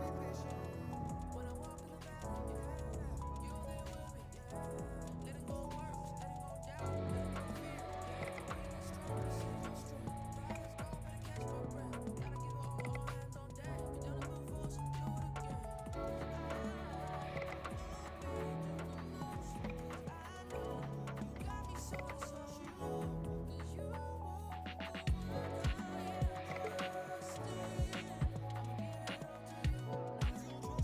When I walk in the valley, yeah, you there with me, yeah. Letting go of worries, letting go of doubt, letting go of fear, yeah. Feeling strong, receive your strength. Trials go, better catch my breath. Gotta give it all hands on deck. You done it before, so do it again. I hope you do the most, 'cause I know you got me so to trust you. 'Cause you are the one I am trusting. I'ma give it all to you.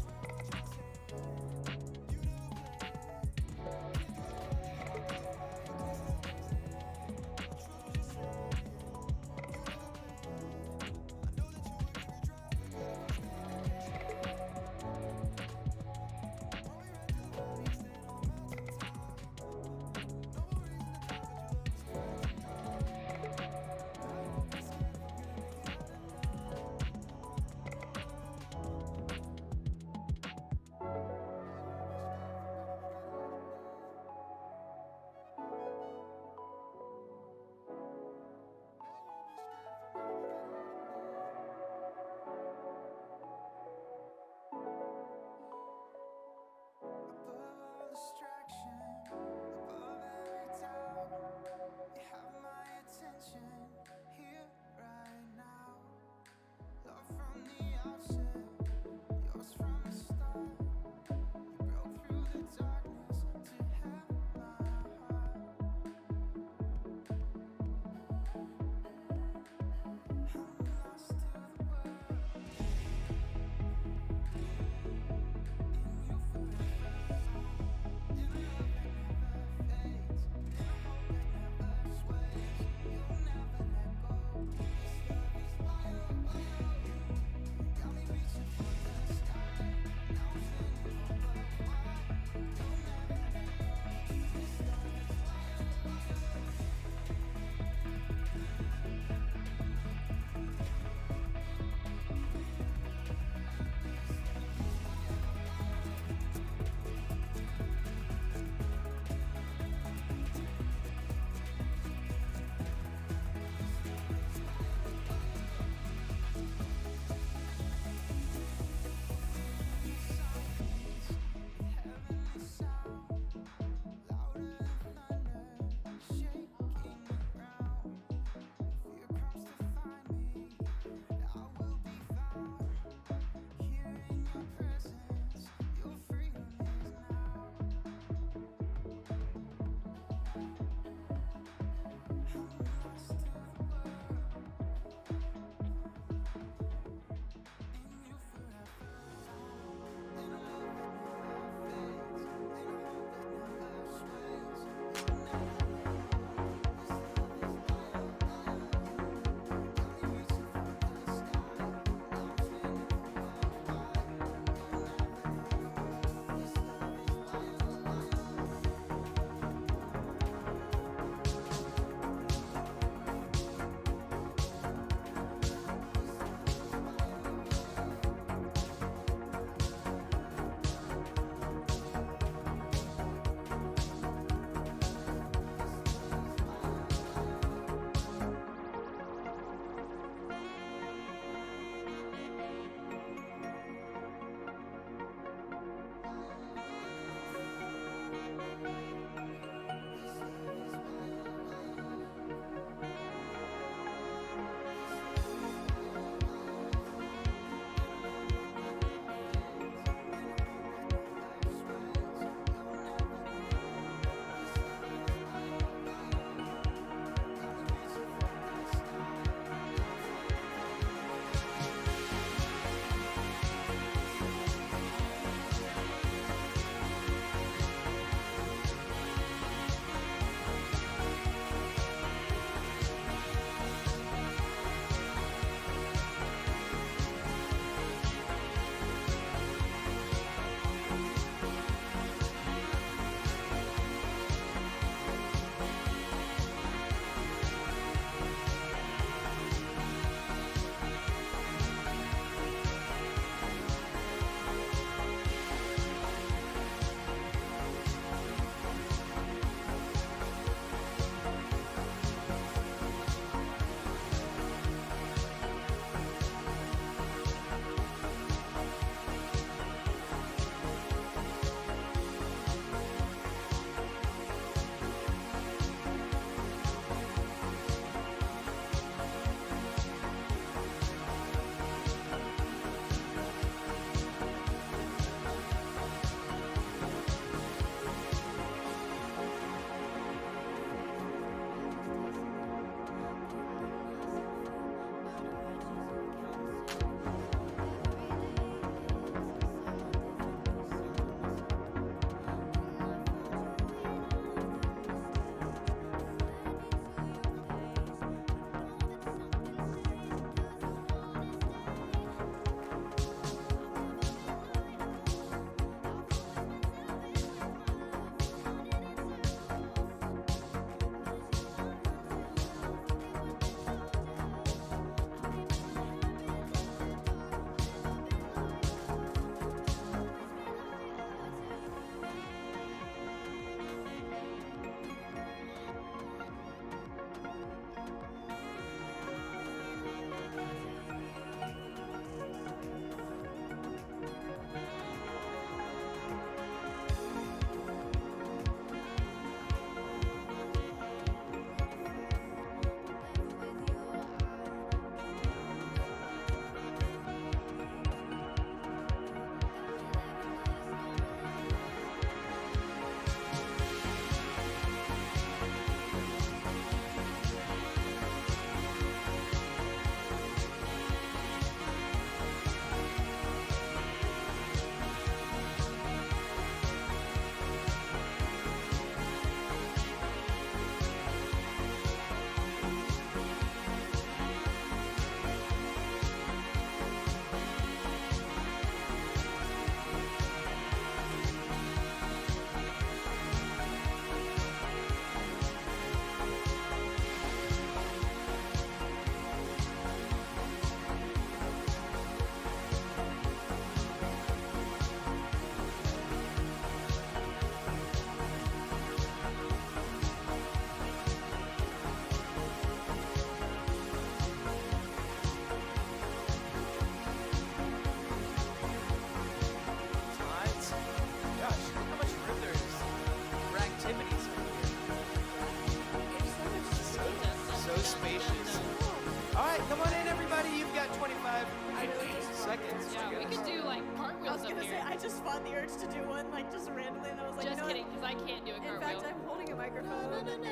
seconds. Yeah, we could do like I cartwheels was up gonna here. say, I just fought the urge to do one, like just randomly, and I was like, Just you know kidding, because I can't do a In cartwheel. fact, I'm holding a microphone, and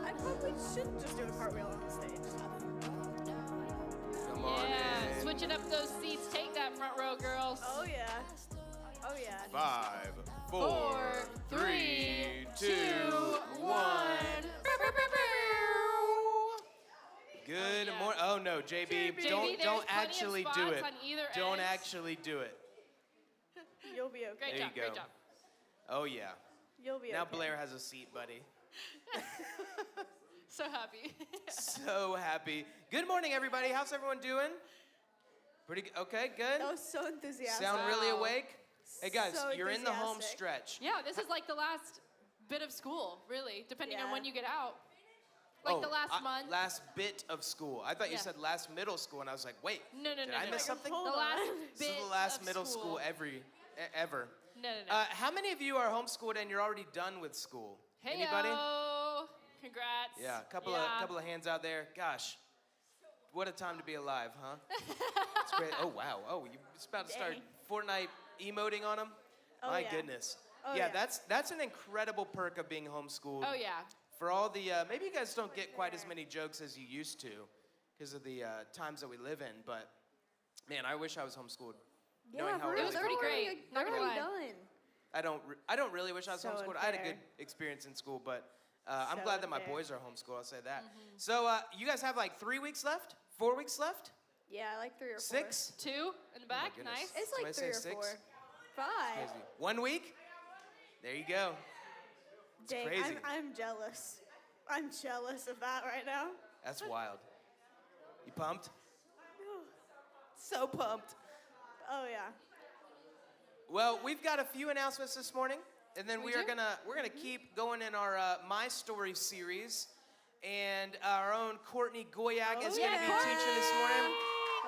I probably should just do a cartwheel on the stage. Come on Yeah, in. switching up those seats. Take that front row, girls. Oh yeah. Oh yeah. 5, 4, 3, 2, 1. Good yeah. morning. Oh no, JB, JB, don't there's don't plenty of actually do spots it. on either Don't ends. actually do it. You'll be okay. Great There job, you great go. job. Oh yeah. You'll be Now okay. Blair has a seat, buddy. So happy. So happy. Good morning, everybody. How's everyone doing? Pretty good. Okay, good. That was so enthusiastic. Sound really Wow. awake? Hey guys, So you're in the home enthusiastic. stretch. Yeah, this is like the last bit of school, really, depending on Yeah. when you get out. Like the last month. Last bit of school. I thought you Yeah. said last middle school, and I was like, wait. No, Did I miss something? hold The on. last This bit is the last of middle school ever. No, no, no. How many of you are homeschooled and you're already done with school? Hey, Anybody? Congrats. Yeah, a couple of hands out there. Gosh, what a time to be alive, huh? It's great. Oh wow. Oh, you're just about to start Dang. Fortnite emoting on them. Oh, My yeah. goodness. Oh, yeah, yeah. that's an incredible perk of being homeschooled. Oh, yeah. For all the maybe you guys don't get quite as many jokes as you used to because of the times that we live in, but man, I wish I was homeschooled. knowing how for it real, was they're pretty already- great, They're not gonna already lie. done. I don't really wish I was So homeschooled. I had a unfair. good experience in school, but I'm So glad that my unfair. boys are homeschooled. I'll say that. Mm-hmm. So you guys have like 3 weeks left, 4 weeks left, Yeah, like 3 or 4. 6. 2 in the back, goodness. nice. It's Somebody like say 3 or 6? 4. 5. Crazy. 1 week. There you go. Dang, crazy. I'm jealous. I'm jealous of that right now. That's wild. You pumped? So pumped. Oh yeah. Well, we've got a few announcements this morning, and then We we're do? gonna keep going in our My Story series, and our own Courtney Goyak is gonna be yeah. teaching this morning.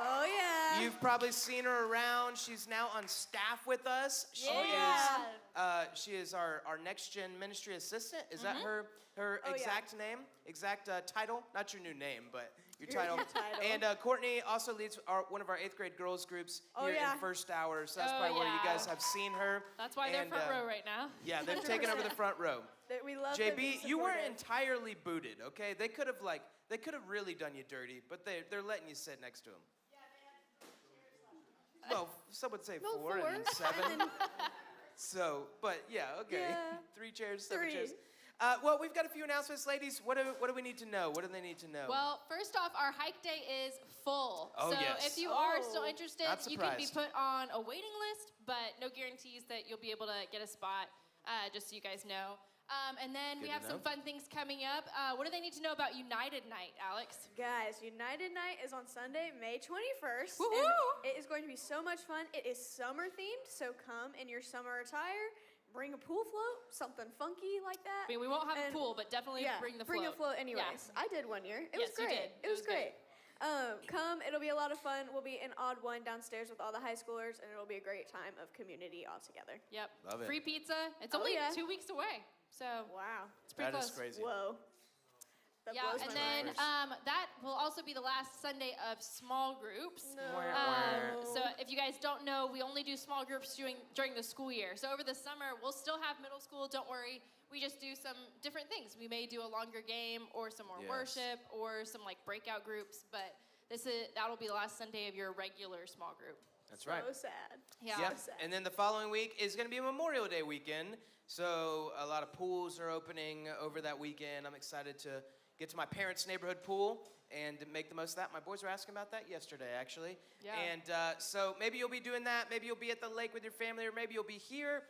Oh yeah. You've probably seen her around. She's now on staff with us. She is our next gen ministry assistant. Is that her Oh, yeah. exact name? Exact title? Not your new name, but your Your title. title. And Courtney also leads one of our 8th grade girls groups Oh, here yeah. in First Hour. So that's Oh, probably where you yeah. guys have seen her. That's why they're And, front row right now. Yeah, they've taken over the front row. That we love them being JB, you weren't supportive. entirely booted, okay? They could have really done you dirty, but they're letting you sit next to them. Well, some would say No, 4 and 4. 7. So, but yeah, okay. Yeah. 3 chairs, 7 3. chairs. Well, we've got a few announcements, ladies. What do we need to know? What do they need to know? Well, first off, our hike day is full. Oh, so yes. if you are still Oh. interested, Not you can be surprised. put on a waiting list, but no guarantees that you'll be able to get a spot, just so you guys know. And then we Good have to some know. fun things coming up. What do they need to know about United Night, Alex? Guys, United Night is on Sunday, May 21st. Woo-hoo! And it is going to be so much fun. It is summer themed, so come in your summer attire. Bring a pool float, something funky like that. I mean, we won't have a And- pool, but definitely bring the float. Bring a float anyways. Yeah. I did one year. It Yes, was you great. did. It was It was good. great. Come, it'll be a lot of fun. We'll be in Odd One downstairs with all the high schoolers, and it'll be a great time of community all together. Yep. Love it. Free pizza. It's Oh, only yeah. 2 weeks away, so Wow. it's pretty That close. is crazy. Whoa. That Yeah, blows and my then mind. that will also be the last Sunday of small groups. No. So if you guys don't know, we only do small groups during the school year. So over the summer, we'll still have middle school. Don't worry. We just do some different things. We may do a longer game or some more Yes. worship or some like breakout groups. But that'll be the last Sunday of your regular small group. That's right. So sad. Yeah. Yep. sad. And then the following week is going to be Memorial Day weekend. So a lot of pools are opening over that weekend. I'm excited to get to my parents' neighborhood pool and make the most of that. My boys were asking about that yesterday, actually. Yeah. And so maybe you'll be doing that. Maybe you'll be at the lake with your family, or maybe you'll be here.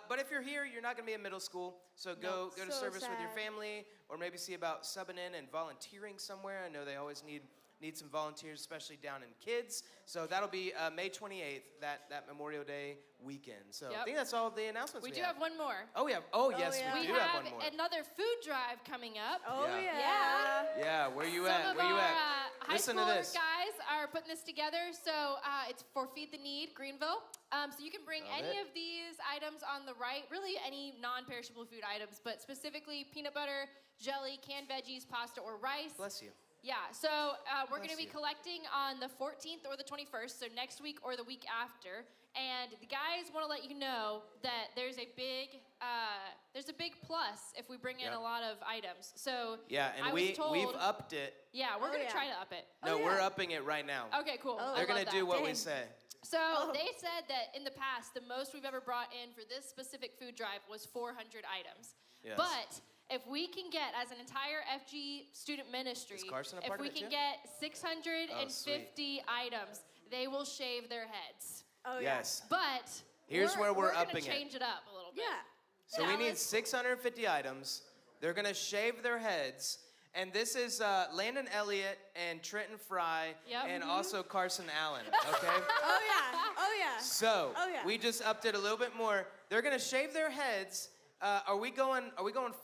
But if you're here, you're not going to be in middle school. So go to So service with your sad. family, or maybe see about subbing in and volunteering somewhere. I know they always need some volunteers, especially down in kids. So that'll be May 28th, that Memorial Day weekend. So I Yep. think that's all the announcements We we do have one more. Oh, yeah. Oh, yes, yeah. we We do have have one more. another food drive coming up. Oh, Yeah. yeah. Yeah, where you Some at? of Where you our at? high Listen to schooler this. guys are putting this together. So it's for Feed the Need, Greenville. So you can bring Love any it. of these items on the right, really any non-perishable food items, but specifically peanut butter, jelly, canned veggies, pasta, or rice. Bless you. Yeah, so we're going to be you. collecting on the 14th or the 21st, so next week or the week after. And the guys want to let you know that there's a big plus if we bring in Yep. a lot of items. So Yeah, and I was told, we've upped it. Yeah, we're Oh, going to yeah. try to up it. No, yeah. we're upping it right now. Okay, cool. Oh. I They're love gonna that. do what we Dang. say. So Oh. they said that in the past, the most we've ever brought in for this specific food drive was 400 items. Yes. But if we can get, as an entire FG student ministry, Is Carson a if part of we it can too? get 650 items, they will shave their heads. Oh, Yes. But Here's where we're gonna upping it. change it up a little bit. Yeah. So we need Dallas. 650 items. They're gonna shave their heads. And this is Landon Elliott and Trenton Fry Yep. and Mhm. also Carson Allen, okay? Oh, yeah. Oh, yeah. So Oh, yeah. we just upped it a little bit more. They're gonna shave their heads. Are we going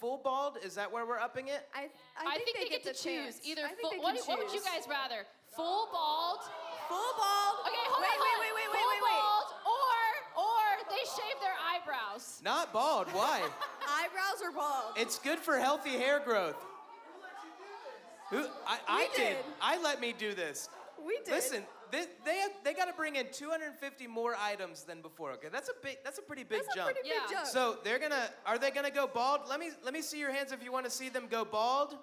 full bald? Is that where we're upping it? I I think they get to the choose. chance. Either I think full, they what can would you choose. guys rather? Full bald? Full bald. Okay, hold wait, on, hold on. wait, wait, wait, Full wait, wait. bald, or they shave their eyebrows. Not bald. Why? Eyebrows or bald? It's good for healthy hair growth. I We did. did. I let me do this. We did. Listen, they got to bring in 250 more items than before. Okay, that's a pretty big That's a jump. pretty Yeah. big jump. So are they gonna go bald? Let me see your hands if you want to see them go bald.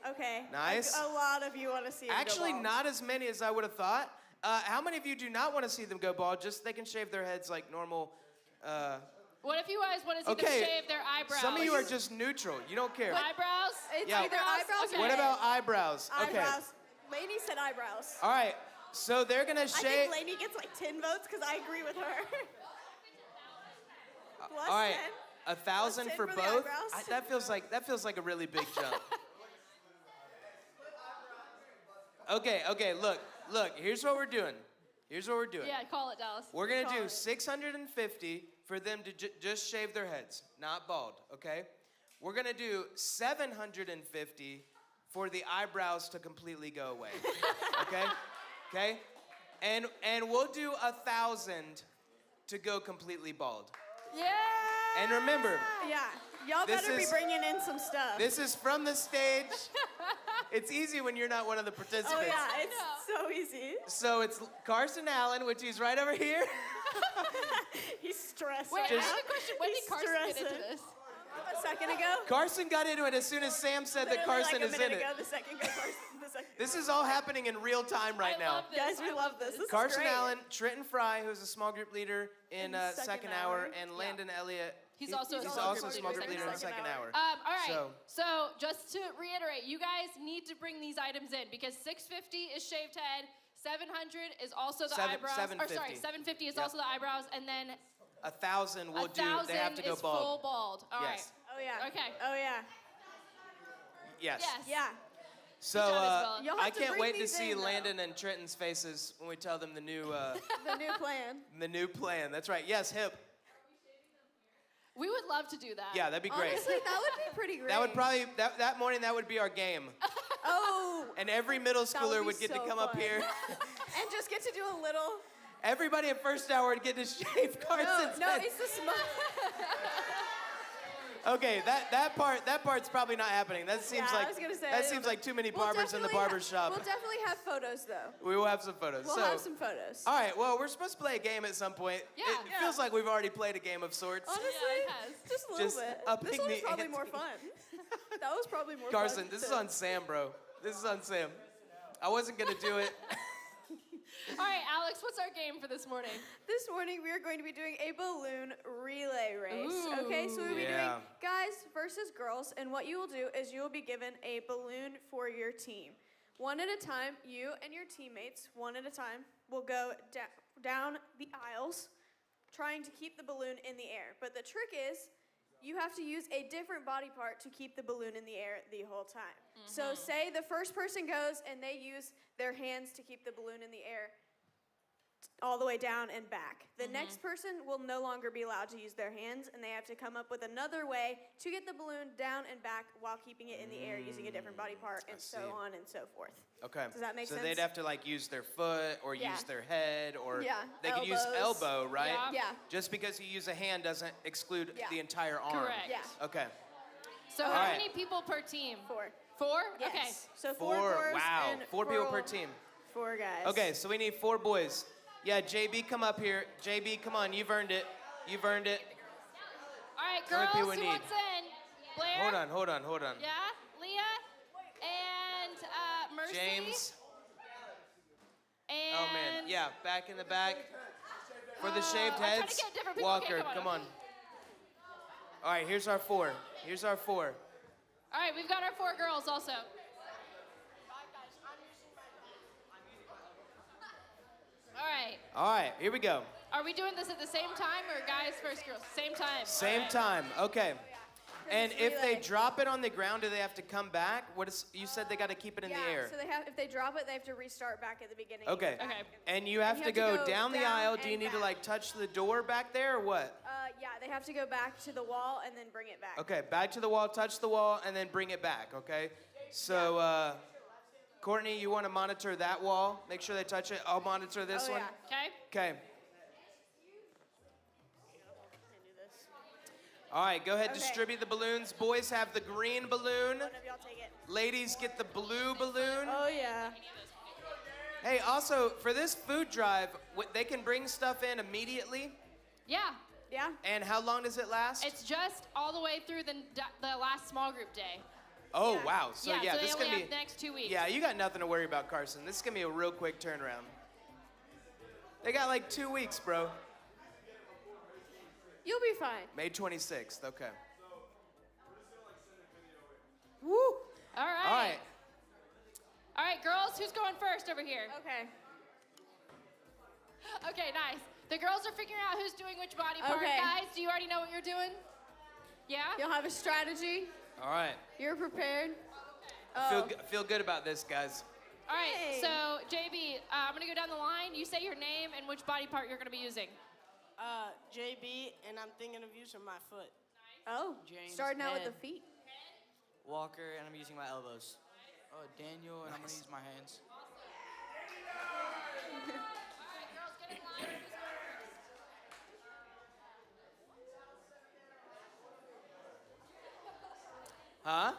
Okay. Nice. A lot of you want to see him Actually, go bald. not as many as I would have thought. How many of you do not want to see them go bald? Just they can shave their heads like normal. What if you guys want to see Okay, them shave their eyebrows? Some of you are just neutral. You don't care. eyebrows. It's Yeah. either eyebrows Okay. or What about eyebrows? Okay. eyebrows. Lainey said eyebrows. All right. So they're gonna I shave. think Lainey gets like 10 votes because I agree with her. Plus All right, 10. 1,000 10 for for the both. eyebrows. That feels like a really big jump. Okay. Look. Here's what we're doing. Yeah, call it, Dallas. We're gonna Call do it. 650 for them to just shave their heads, not bald. Okay. We're gonna do 750 for the eyebrows to completely go away. Okay. And we'll do 1,000 to go completely bald. Yeah. And remember, Yeah. Y'all This better be is- bringing in some stuff. this is from the stage. It's easy when you're not one of the participants. Oh, yeah. It's know. so easy. So it's Carson Allen, which he's right over here. He's stressed. Wait, right I now. have a question. When did He's Carson get into stressing. this? A second ago. Carson got into it as soon as Sam said that Literally Carson like a is minute in it. ago, the second go Carson. The second. This is all happening in real time right I now. love this. Guys, we I love this. This is Carson great. Allen, Trenton Fry, who's a small group leader in In second second hour, hour. and Landon Elliott. He's also a he's small also group a small leader group in leader in second second hour. All right. So- So just to reiterate, you guys need to bring these items in because 650 is shaved head, 700 is also the eyebrows. Or 750. sorry, 750 is Yep. also the eyebrows, and then 1,000 we'll do. 1,000 They have to go is full bald. bald. All right. Yes. Oh, yeah. Okay. Oh, yeah. Yes. Yes. Yeah. So Good job, Isabella. You'll I have to can't bring wait to these see in, though. Landon and Trenton's faces when we tell them the new The new plan. the new plan. That's right. Yes, hip. We would love to do that. Yeah, that'd be great. Honestly, that would be pretty great. That would probably that morning that would be our game, Oh. and every middle That would schooler be would get to so come up fun. here. And just get to do a little. Everybody at first hour would get to shave Carson's No, head. it's the small. Okay, that part's probably not happening. That seems Yeah, I like was gonna say, I that don't seems know. like too many We'll barbers in the definitely barber shop. We'll definitely have photos, though. We will have some photos. We'll so, have some photos. all right. Well, we're supposed to play a game at some point. Yeah. It Yeah. feels like we've already played a game of sorts. Honestly, it has. just a little Just bit. upping This one was the probably more ante. fun. That was probably more Carson, fun. this is to- on Sam, bro. This is on Sam. I wasn't gonna do it. All right, Alex, what's our game for this morning? This morning we are going to be doing a balloon relay race. Okay, so we'll be Yeah. doing guys versus girls, and what you will do is you will be given a balloon for your team. One at a time, you and your teammates, one at a time, will go down the aisles trying to keep the balloon in the air. But the trick is you have to use a different body part to keep the balloon in the air the whole time. So say the first person goes and they use their hands to keep the balloon in the air all the way down and back. The next person will no longer be allowed to use their hands, and they have to come up with another way to get the balloon down and back while keeping it in the air using a different body part, and so see. on and so forth. Okay. Does that make so sense? they'd have to like use their foot or Yeah. use their head or Yeah, they could use elbows. elbow, right? Yeah. Yeah. Just because you use a hand doesn't exclude Yeah. the entire arm. Correct. Yeah. Okay. So how right. many people per team? 4. 4? Yes. Okay. So 4 4. girls Wow. and 4 people per team. 4 guys. Okay, so we need 4 boys. Yeah, JB, come up here. JB, come on. You've earned it. You've earned it. All right, How many girls, people who we need? wants in? Blair? Hold on. Yeah, Leah? And Mercy? James. And Oh, man. Yeah, back in the back. For the shaved I'm trying to heads, get different people. Okay, Walker, come on. All right, here's our 4. All right, we've got our 4 girls also. All right. Here we go. Are we doing this at the same time or guys first, girls? Same time. Same All right. time. Okay. And it's if they relay. drop it on the ground, do they have to come back? You said they got to keep it in Yeah, the air. so if they drop it, they have to restart back at the beginning. Okay. Okay. And you have, you to, have to go go down the down aisle. Do you and need to back. like touch the door back there or what? Yeah, they have to go back to the wall and then bring it back. Okay, back to the wall, touch the wall, and then bring it back, okay? So, Courtney, you want to monitor that wall? Make sure they touch it. I'll monitor this Oh, one. yeah. Okay. Okay. All right, go ahead, Okay. distribute the balloons. Boys have the green balloon. One of y'all take it. Ladies get the blue balloon. Oh, yeah. Hey, also, for this food drive, they can bring stuff in immediately. Yeah. Yeah? And how long does it last? It's just all the way through the last small group day. Oh, Yeah. wow. So, yeah, so this they is only going to have be... the next 2 weeks. Yeah, you got nothing to worry about, Carson. This is going to be a real quick turnaround. They got like 2 weeks, bro. You'll be fine. May 26th, okay. Woo! All right. All right. All right, girls, who's going first over here? Okay. Okay, nice. The girls are figuring out who's doing which body part. Okay. Guys, do you already know what you're doing? Yeah? You'll have a strategy. All right. You're prepared. Feel good about this, guys. All right, Hey. so JB, I'm going to go down the line. You say your name and which body part you're going to be using. JB, and I'm thinking of using my foot. Oh, James, starting out with head. the feet. Walker, and I'm using my elbows. Daniel, and I'm gonna use my hands. All right, girls, get in line. Who's going first? Huh?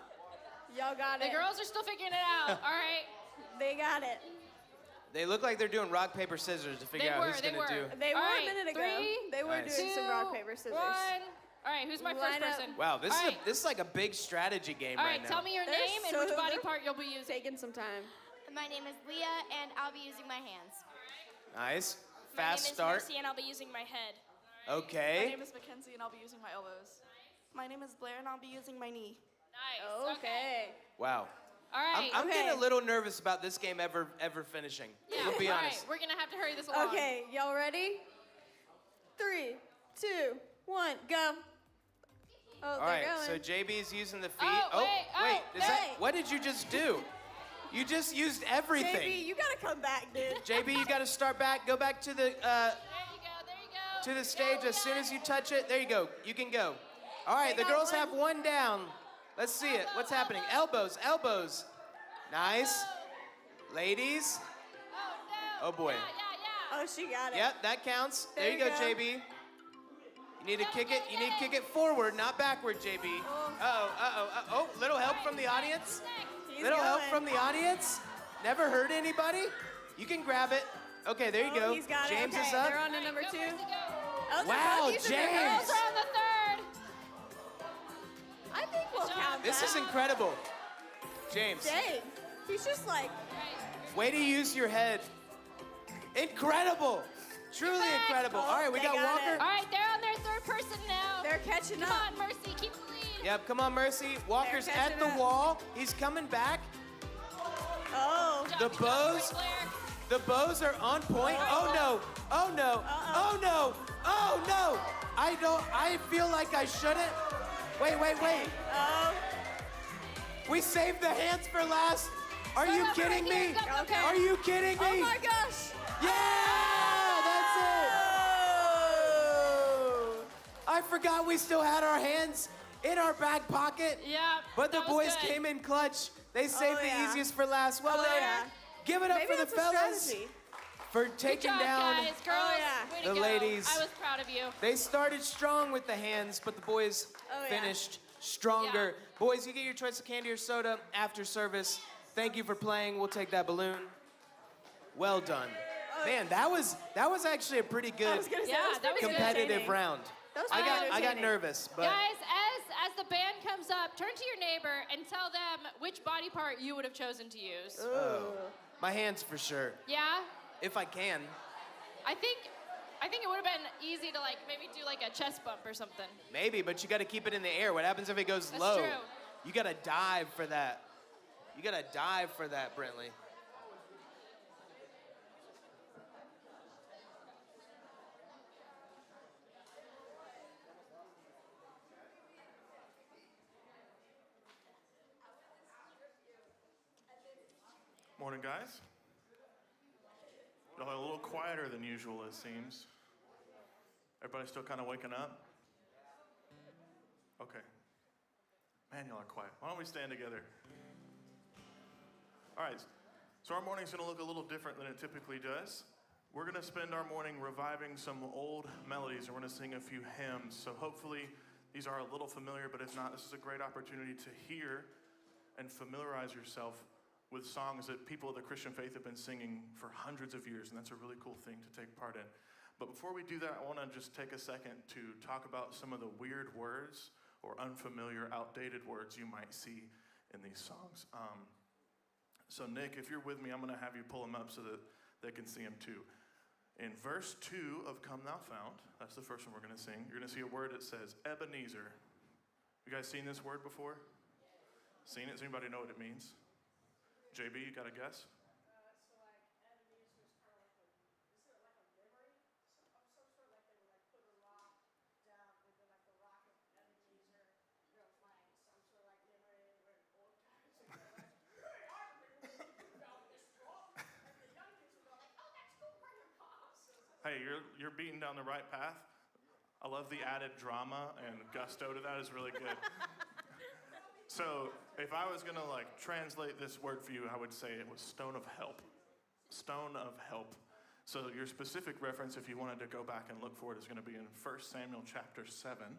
Y'all got The it. girls are still figuring it out. All right. They got it. They look like they're doing rock, paper, scissors to figure They out were, who's they going to do. were. They All were right, a minute ago. 3, They were Nice. doing some rock, 2, paper, scissors. 1. All right, who's my first Line up. person? Wow, this All is right. this is like a big strategy game All right right, now. tell me your They're name and so- which body they're part you'll be using. Taking some time. My name is Leah, and I'll be using my hands. Nice. My Fast name start. is Mercy, and I'll be using my head. Okay. is Mackenzie, and I'll be using my elbows. My name is Blair, and I'll be using my knee. Nice. Okay. Wow. All right. I'm Okay. getting a little nervous about this game ever finishing. Yeah, We'll be all honest. right, we're going to have to hurry this along. Okay, y'all ready? 3, 2, 1, go. Oh, All they're right. going. So JB's using the feet. Oh, wait, is that hey. what did you just do? You just used everything. JB, you gotta come back, dude. JB, you got to start back. Go back to the There you go. to the stage as soon as you touch it. There you go. You can go. All right. They The got girls one. have one down. Let's see it. What's happening? Elbows. Elbows. Nice. Ladies. Oh, no. Oh, boy. Yeah. Oh, she got it. Yep, that counts. There There you you go, go. JB. You need to kick it. You need to kick it forward, not backward, JB. Oh, little help from the audience. He's Little help going. from the audience. Never hurt anybody. You can grab it. Okay, there you Oh, go. he's got James it. Okay, is up. they're on to number 2. Go, Mercy, go. Oh, they're Wow, both using their James. Girls are on the third. I think we'll count This that. is incredible. James, Dang. He's just like, way to use your head. Incredible. Truly back. incredible. Oh, All right, we they got got Walker. it. All right, they're on their third person now. they're catching Come up. on, Mercy, keep the lead. Yep, come on, Mercy. Walker's at catching the up. wall. He's coming back. Oh. The Good job, bows. Blair. The bows are on point. Oh no! Oh no! Oh no! Oh no! I feel like I shouldn't. Wait. Oh. We saved the hands for last. Are you up kidding right here. me? Go, go, go. Are you kidding me? Oh my gosh. Yeah! That's it. Oh. I forgot we still had our hands in our back pocket. Yeah, But the that was boys good. came in clutch. They saved the yeah. easiest for last. Well Oh, done. yeah. Give it up Maybe for the that's a fellas strategy. for Good taking job, down. guys. Girls, yeah. way to The go. ladies. I was proud of you. They started strong with the hands, but the boys Oh, yeah. finished stronger. Yeah. Boys, you get your choice of candy or soda after service. Thank you for playing. We'll take that balloon. Well done. Man, that was actually a pretty good competitive round. I got nervous, but Guys, as the band comes up, turn to your neighbor and tell them which body part you would have chosen to use. my hands for sure. Yeah? If I can. I think it would have been easy to maybe do a chest bump or something. Maybe, but you got to keep it in the air. What happens if it goes That's low? true. You got to dive for that. You got to dive for that, Brentley. Morning, guys. Y'all are a little quieter than usual, it seems. Everybody still kind of waking up? Okay. Man, y'all are quiet. Why don't we stand together? All right. So our morning's going to look a little different than it typically does. We're going to spend our morning reviving some old melodies, and we're going to sing a few hymns. So hopefully these are a little familiar, but if not, this is a great opportunity to hear and familiarize yourself with songs that people of the Christian faith have been singing for hundreds of years, and that's a really cool thing to take part in. But before we do that, I want to just take a second to talk about some of the weird words or unfamiliar, outdated words you might see in these songs. So Nick, if you're with me, I'm going to have you pull them up so that they can see them too. In verse 2 of Come Thou Fount, that's the first one we're going to sing, you're going to see a word that says Ebenezer. You guys seen this word before? Seen it? Does anybody know what it means? JB, you got a guess? Hey, you're beating down the right path. I love the added drama and gusto to that is really good. So if I was gonna translate this word for you, I would say it was stone of help. Stone of help. So your specific reference, if you wanted to go back and look for it, is gonna be in 1 Samuel chapter 7. And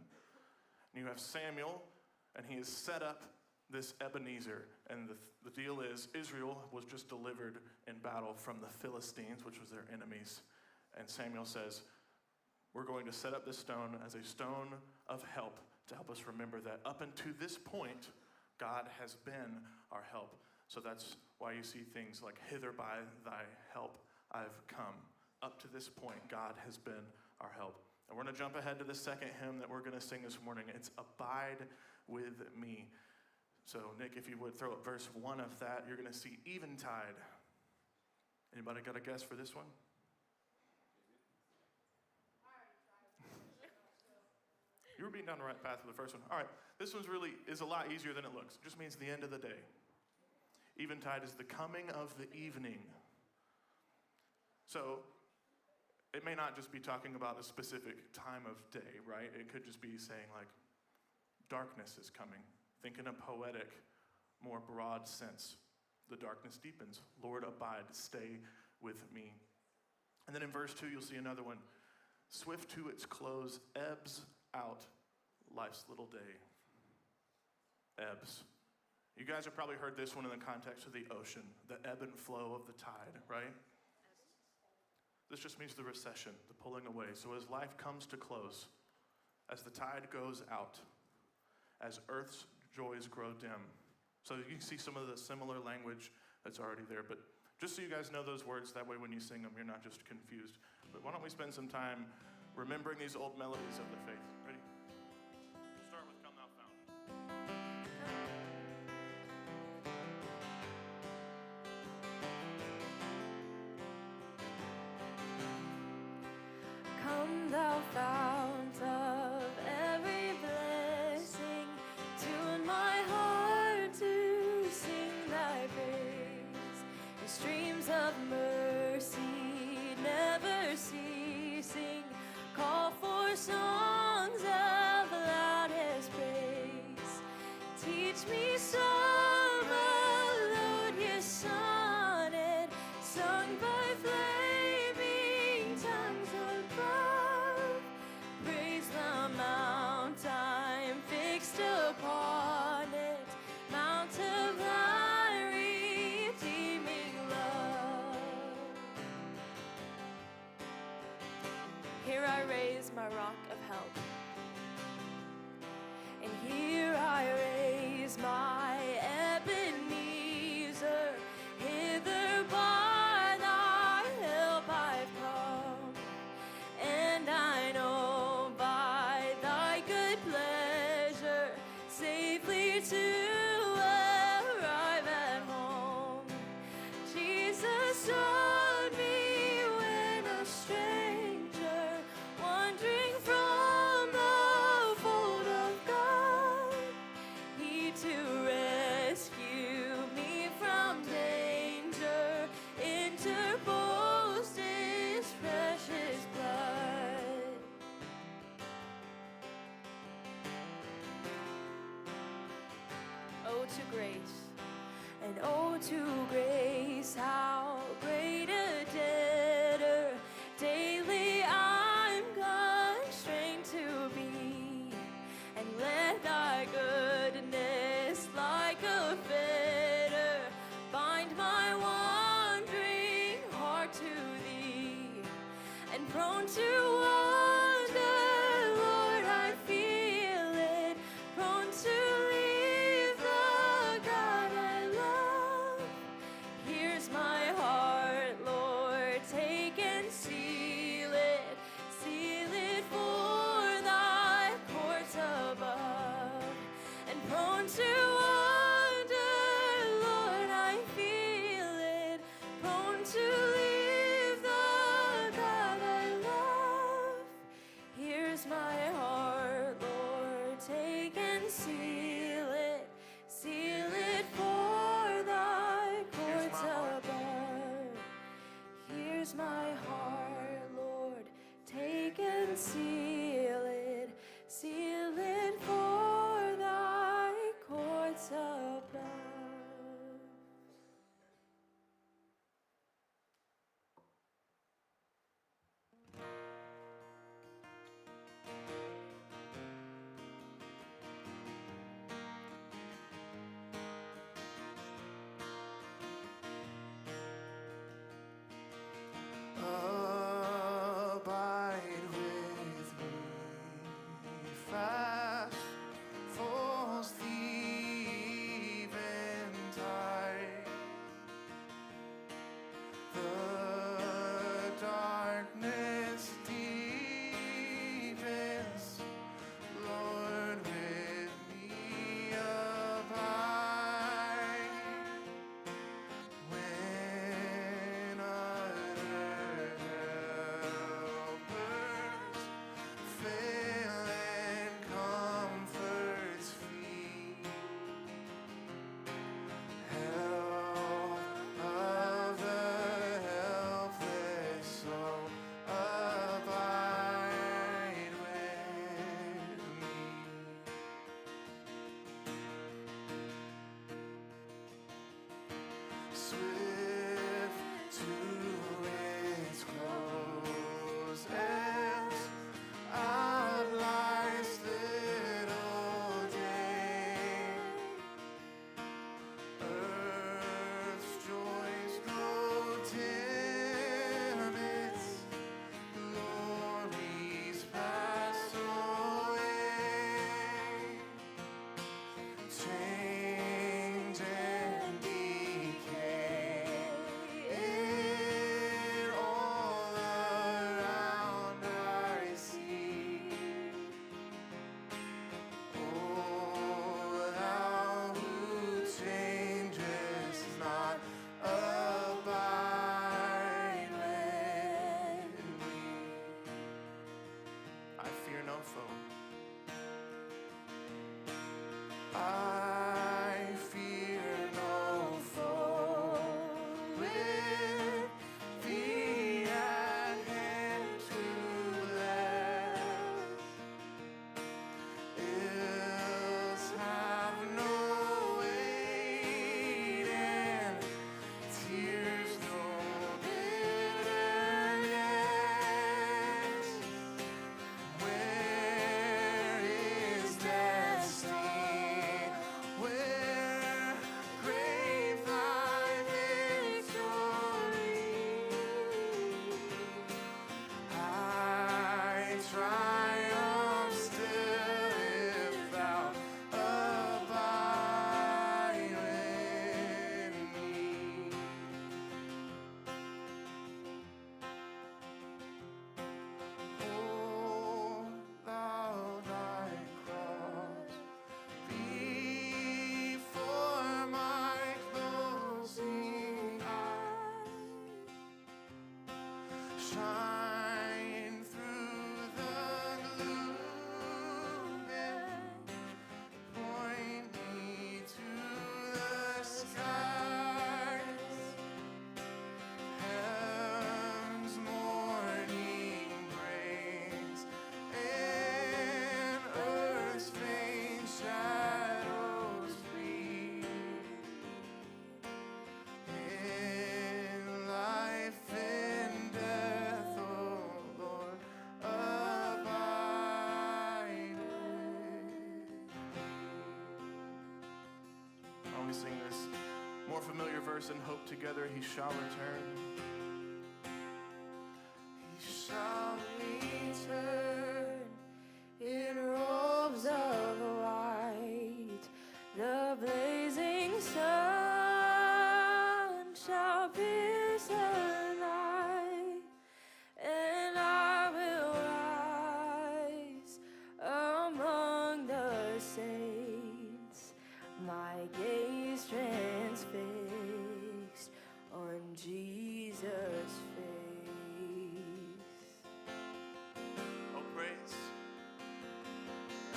you have Samuel, and he has set up this Ebenezer. And the deal is, Israel was just delivered in battle from the Philistines, which was their enemies. And Samuel says, we're going to set up this stone as a stone of help to help us remember that up until this point, God has been our help. So that's why you see things like, hither by thy help I've come. Up to this point, God has been our help. And we're going to jump ahead to the second hymn that we're going to sing this morning. It's Abide With Me. So Nick, if you would throw up verse 1 of that, you're going to see Eventide. Anybody got a guess for this one? You were beating down the right path for the first one. All right, this one's is a lot easier than it looks. It just means the end of the day. Eventide is the coming of the evening. So it may not just be talking about a specific time of day, right? It could just be saying darkness is coming. Think in a poetic, more broad sense. The darkness deepens. Lord, abide, stay with me. And then in verse 2, you'll see another one. Swift to its close, ebbs out life's little day. Ebbs. You guys have probably heard this one in the context of the ocean, the ebb and flow of the tide, right? This just means the recession, the pulling away. So as life comes to close, as the tide goes out, as earth's joys grow dim. So you can see some of the similar language that's already there, but just so you guys know those words, that way when you sing them, you're not just confused. But why don't we spend some time remembering these old melodies of the faith. Ready? We'll start with Come Thou Fount. Come thou fount of every blessing, tune my heart to sing thy praise. The streams of mercy never ceasing, call for songs of Here I raise my rock of help. And here I raise my Ebenezer. Hither by thy help I've come. And I know by thy good pleasure safely to arrive at home. Jesus showed me when a stranger, wandering from the fold of God, he to rescue me from danger interposed his precious blood. Oh, to grace, and oh, to grace, how great a debtor daily I'm constrained to be. And let thy goodness like a fetter bind my wandering heart to thee. And prone to wander, Lord, I feel it, prone to leave the God I love. Here's my heart, Lord, take and seal it for thy courts above. And prone to wander, Lord, I feel it, prone to leave the God I love. Here's my heart, Lord, take and seal it for thy courts above. Here's my heart, Lord, take and seal it for thy courts above. Abide with shine through the gloom and point me to the skies. Heaven's morning breaks and earth's faint shadows flee. In life and death, oh Lord, abide with me. Why don't we sing this more familiar verse and hope together? He shall return. He shall Return in robes of white, the blazing sun shall pierce the night, and I will rise among the saints, my gaze transfixed on Jesus' face. Oh, praise.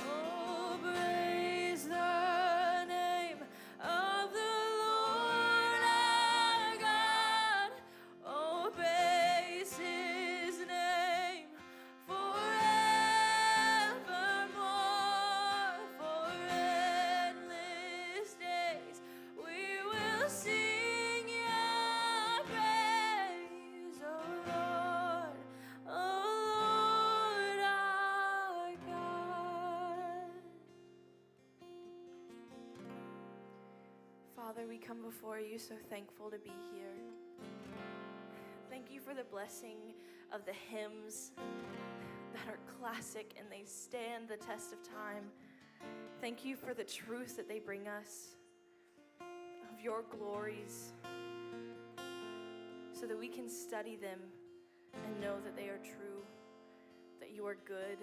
Oh, praise the name of the Lord our God. Oh, praise His name forevermore. For endless days we will sing Your praise, oh Lord our God. Father, we come before You so thankful to be here. Thank You for the blessing of the hymns that are classic and they stand the test of time. Thank You for the truths that they bring us of Your glories so that we can study them and know that they are true, that You are good.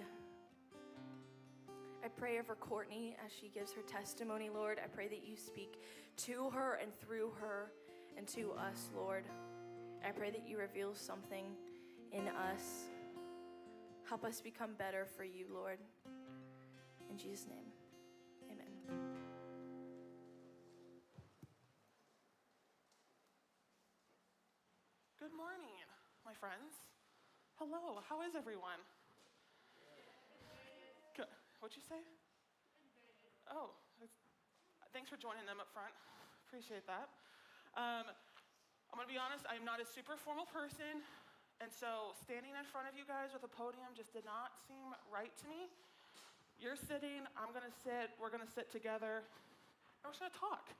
I pray over Courtney as she gives her testimony, Lord. I pray that You speak to her and through her and to us, Lord. I pray that You reveal something in us. Help us become better for You, Lord. In Jesus' name, amen. Good morning, my friends. Hello, how is everyone? Good. What'd you say? Oh, thanks for joining them up front. Appreciate that. I'm gonna be honest, I'm not a super formal person, and so standing in front of you guys with a podium just did not seem right to me. You're sitting, I'm gonna sit, we're gonna sit together, and we're just gonna talk.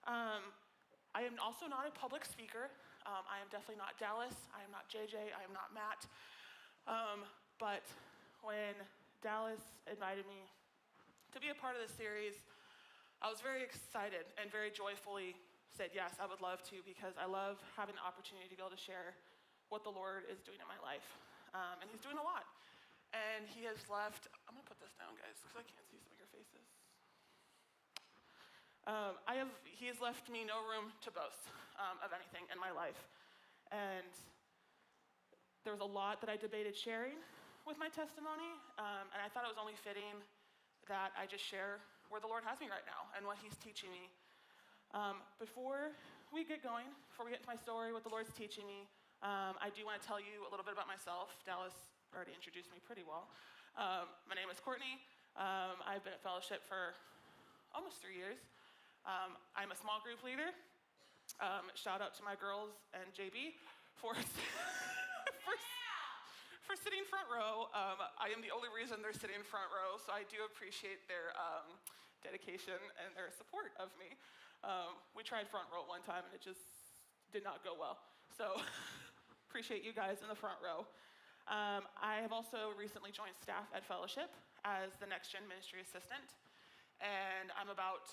I am also not a public speaker. I am definitely not Dallas, I am not JJ, I am not Matt. But when Dallas invited me to be a part of this series, I was very excited and very joyfully said yes, I would love to, because I love having the opportunity to be able to share what the Lord is doing in my life. And He's doing a lot. And He has left, I'm gonna put this down, guys, because I can't see some of your faces. He has left me no room to boast of anything in my life. And there was a lot that I debated sharing with my testimony, and I thought it was only fitting that I just share where the Lord has me right now and what He's teaching me. Before we get going, before we get into my story, what the Lord's teaching me, I do want to tell you a little bit about myself. Dallas already introduced me pretty well. My name is Courtney. I've been at Fellowship for almost 3 years. I'm a small group leader. Shout out to my girls and JB for for sitting front row. I am the only reason they're sitting front row, so I do appreciate their dedication and their support of me. We tried front row one time and it just did not go well. So appreciate you guys in the front row. I have also recently joined staff at Fellowship as the Next Gen Ministry Assistant, and I'm about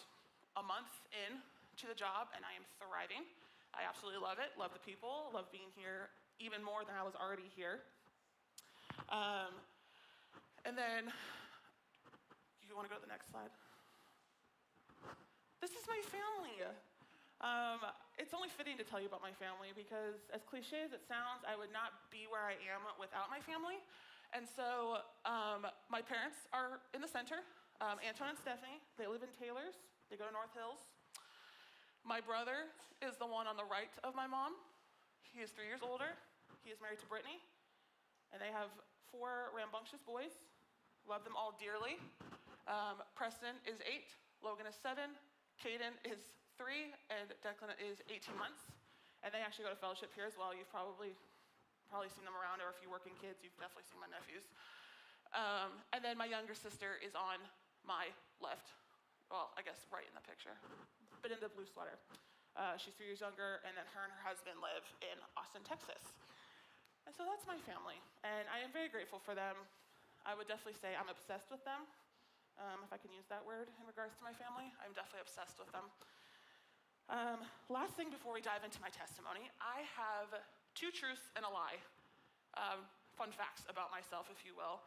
a month in to the job and I am thriving. I absolutely love it, love the people, love being here even more than I was already here. And then, you want to go to the next slide? This is my family. it's only fitting to tell you about my family because, as cliche as it sounds, I would not be where I am without my family. And so my parents are in the center, Antoine and Stephanie. They live in Taylors. They go to North Hills. My brother is the one on the right of my mom. He is 3 years older. He is married to Brittany. And they have 4 rambunctious boys. Love them all dearly. Preston is 8. Logan is 7. Caden is 3. And Declan is 18 months. And they actually go to fellowship here as well. You've probably seen them around, or if you work in kids, you've definitely seen my nephews. And then my younger sister is on my left. Well, I guess right in the picture, but in the blue sweater. She's 3 years younger, and then her and her husband live in Austin, Texas. And so that's my family, and I am very grateful for them. I would definitely say I'm obsessed with them, if I can use that word in regards to my family. I'm definitely obsessed with them. Last thing before we dive into my testimony, I have 2 truths and a lie. Fun facts about myself, if you will.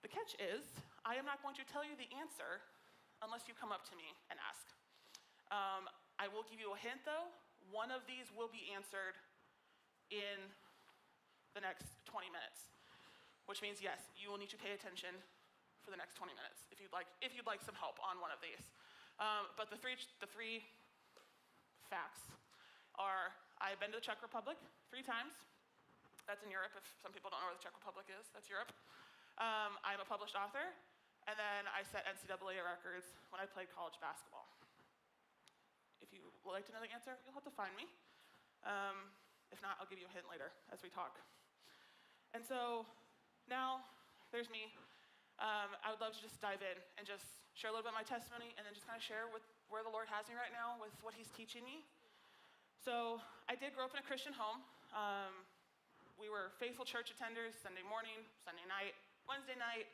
The catch is, I am not going to tell you the answer unless you come up to me and ask. I will give you a hint, though. One of these will be answered in the next 20 minutes, which means, yes, you will need to pay attention for the next 20 minutes if you'd like some help on one of these. But the three facts are, I've been to the Czech Republic 3 times. That's in Europe. If some people don't know where the Czech Republic is, that's Europe. I'm a published author, and then I set NCAA records when I played college basketball. If you would like to know the answer, you'll have to find me. If not, I'll give you a hint later as we talk. And so now there's me. I would love to just dive in and just share a little bit of my testimony, and then just kind of share where the Lord has me right now with what he's teaching me. So I did grow up in a Christian home. We were faithful church attenders Sunday morning, Sunday night, Wednesday night.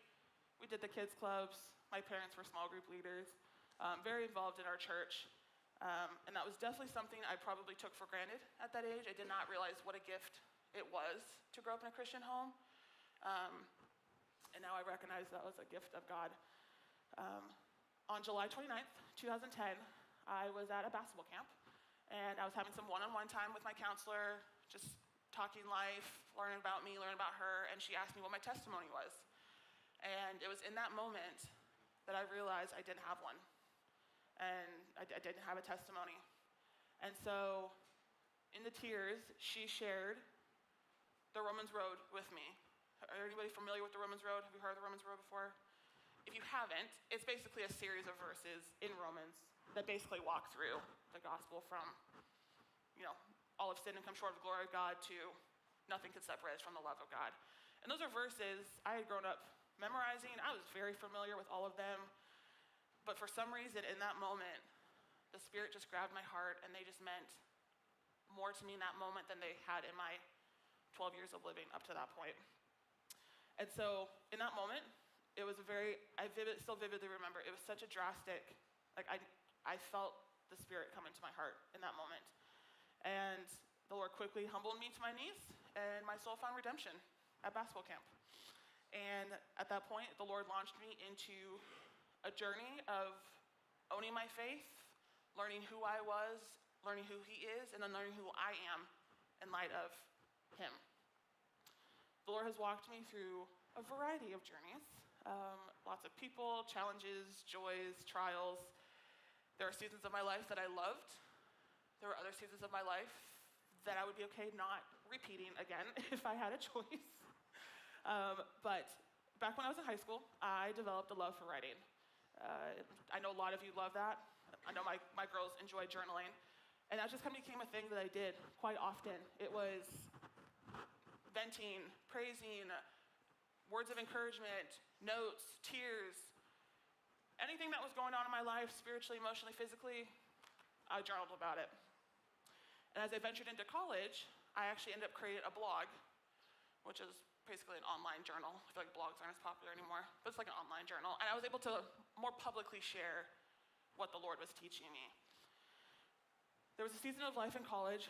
We did the kids clubs. My parents were small group leaders, very involved in our church. And that was definitely something I probably took for granted at that age. I did not realize what a gift it was to grow up in a Christian home. And now I recognize that was a gift of God. On July 29th, 2010, I was at a basketball camp, and I was having some one-on-one time with my counselor, just talking life, learning about me, learning about her, and she asked me what my testimony was. And it was in that moment that I realized I didn't have one. And I didn't have a testimony. And so, in the tears, she shared the Romans Road with me. Are anybody familiar with the Romans Road? Have you heard of the Romans Road before? If you haven't, it's basically a series of verses in Romans that basically walk through the gospel from, all of sin and come short of the glory of God to nothing can separate us from the love of God. And those are verses I had grown up memorizing. I was very familiar with all of them. But for some reason, in that moment, the Spirit just grabbed my heart, and they just meant more to me in that moment than they had in my 12 years of living up to that point. And so, in that moment, it was still vividly remember, it was such a drastic, I felt the Spirit come into my heart in that moment. And the Lord quickly humbled me to my knees, and my soul found redemption at basketball camp. And at that point, the Lord launched me into a journey of owning my faith, learning who I was, learning who he is, and then learning who I am in light of him. The Lord has walked me through a variety of journeys, lots of people, challenges, joys, trials. There are seasons of my life that I loved. There were other seasons of my life that I would be okay not repeating again if I had a choice. But back when I was in high school, I developed a love for writing. I know a lot of you love that. I know my girls enjoy journaling. And that just kind of became a thing that I did quite often. It was venting, praising, words of encouragement, notes, tears, anything that was going on in my life, spiritually, emotionally, physically, I journaled about it. And as I ventured into college, I actually ended up creating a blog, which is basically an online journal. I feel like blogs aren't as popular anymore, but it's like an online journal. And I was able to more publicly share what the Lord was teaching me. There was a season of life in college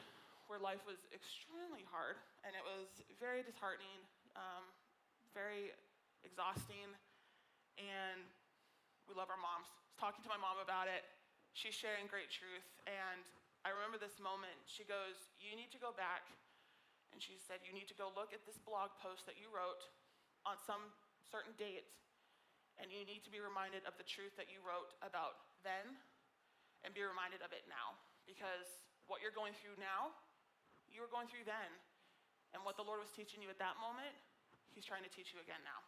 where life was extremely hard, and it was very disheartening, very exhausting, and we love our moms. I was talking to my mom about it. She's sharing great truth, and I remember this moment. She goes, you need to go back, and she said, you need to go look at this blog post that you wrote on some certain date, and you need to be reminded of the truth that you wrote about then, and be reminded of it now. Because what you're going through now, you were going through then. And what the Lord was teaching you at that moment, he's trying to teach you again now.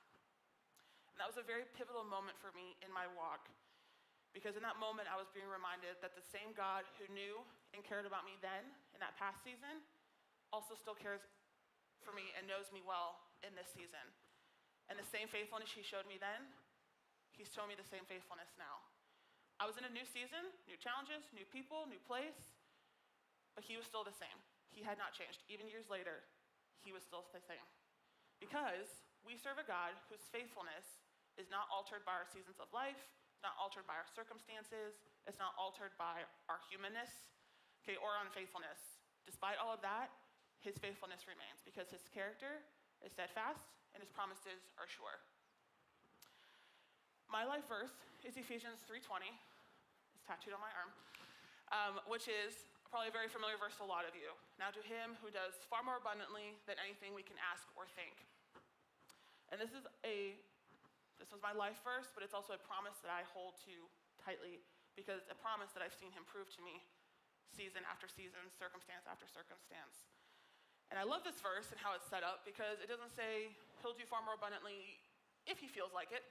And that was a very pivotal moment for me in my walk. Because in that moment, I was being reminded that the same God who knew and cared about me then, in that past season, also still cares for me and knows me well in this season. And the same faithfulness he showed me then, he's showing me the same faithfulness now. I was in a new season, new challenges, new people, new place, but he was still the same. He had not changed. Even years later, he was still the same. Because we serve a God whose faithfulness is not altered by our seasons of life, not altered by our circumstances, it's not altered by our humanness, okay, or unfaithfulness. Despite all of that, his faithfulness remains because his character is steadfast and his promises are sure. My life verse is Ephesians 3:20. It's tattooed on my arm, which is probably a very familiar verse to a lot of you. Now to him who does far more abundantly than anything we can ask or think. And this was my life verse, but it's also a promise that I hold to tightly because it's a promise that I've seen him prove to me season after season, circumstance after circumstance. And I love this verse and how it's set up because it doesn't say he'll do far more abundantly if he feels like it,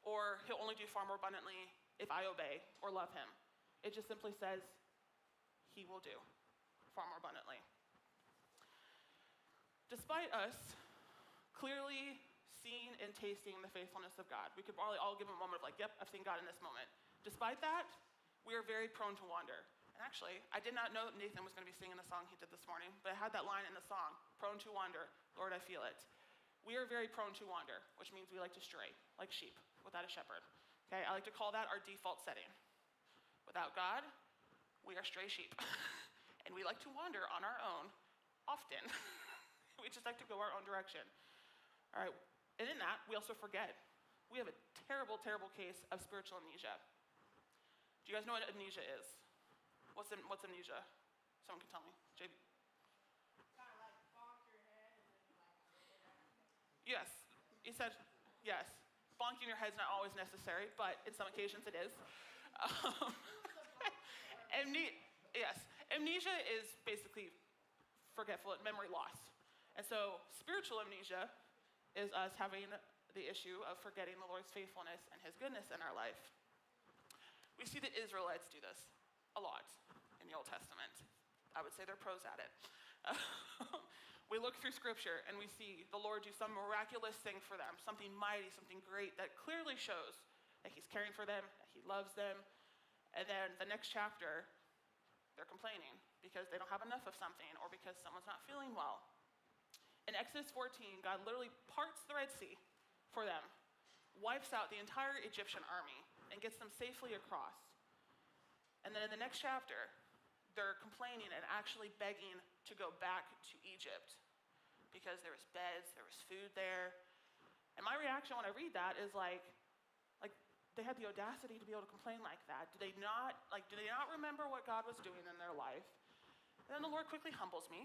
or he'll only do far more abundantly if I obey or love him. It just simply says he will do far more abundantly. Despite us clearly seeing and tasting the faithfulness of God, we could probably all give a moment of like, yep, I've seen God in this moment. Despite that, we are very prone to wander. And actually, I did not know that Nathan was going to be singing the song he did this morning, but I had that line in the song, prone to wander, Lord, I feel it. We are very prone to wander, which means we like to stray, like sheep, without a shepherd. Okay, I like to call that our default setting. Without God, we are stray sheep. And we like to wander on our own, often. We just like to go our own direction. All right, and in that, we also forget. We have a terrible, terrible case of spiritual amnesia. Do you guys know what amnesia is? What's amnesia? Someone can tell me. JB. Kind of like bonk your head and then Yes, he said yes. Bonking your head's not always necessary, but in some occasions it is. Yes, amnesia is basically forgetful, memory loss. And so spiritual amnesia is us having the issue of forgetting the Lord's faithfulness and his goodness in our life. We see the Israelites do this a lot in the Old Testament. I would say they're pros at it. We look through scripture and we see the Lord do some miraculous thing for them, something mighty, something great that clearly shows that he's caring for them, that he loves them. And then the next chapter, they're complaining because they don't have enough of something or because someone's not feeling well. In Exodus 14, God literally parts the Red Sea for them, wipes out the entire Egyptian army, and gets them safely across. And then in the next chapter, they're complaining and actually begging to go back to Egypt because there was beds, there was food there. And my reaction when I read that is like they had the audacity to be able to complain like that. Do they not remember what God was doing in their life? And then the Lord quickly humbles me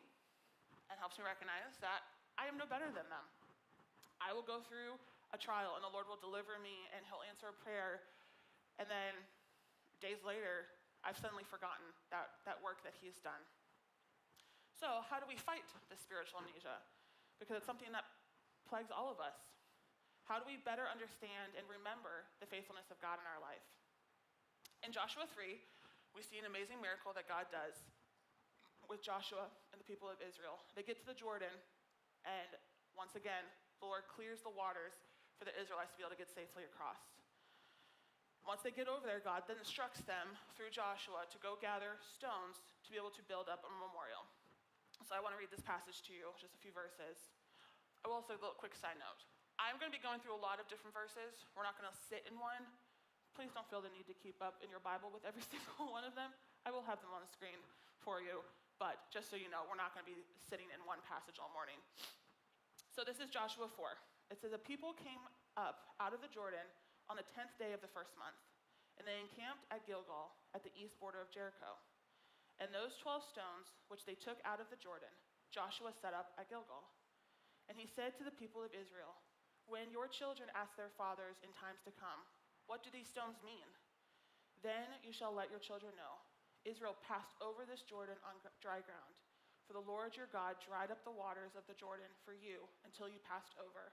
and helps me recognize that I am no better than them. I will go through a trial and the Lord will deliver me and he'll answer a prayer. And then days later, I've suddenly forgotten that work that he's done. So how do we fight this spiritual amnesia? Because it's something that plagues all of us. How do we better understand and remember the faithfulness of God in our life? In Joshua 3, we see an amazing miracle that God does with Joshua and the people of Israel. They get to the Jordan, and once again, the Lord clears the waters for the Israelites to be able to get safely across. Once they get over there, God then instructs them through Joshua to go gather stones to be able to build up a memorial. So I want to read this passage to you, just a few verses. I will also do a quick side note. I'm going to be going through a lot of different verses. We're not going to sit in one. Please don't feel the need to keep up in your Bible with every single one of them. I will have them on the screen for you, but just so you know, we're not going to be sitting in one passage all morning. So this is Joshua 4. It says, the people came up out of the Jordan on the 10th day of the first month, and they encamped at Gilgal at the east border of Jericho. And those 12 stones, which they took out of the Jordan, Joshua set up at Gilgal. And he said to the people of Israel, when your children ask their fathers in times to come, what do these stones mean? Then you shall let your children know. Israel passed over this Jordan on dry ground. For the Lord your God dried up the waters of the Jordan for you until you passed over.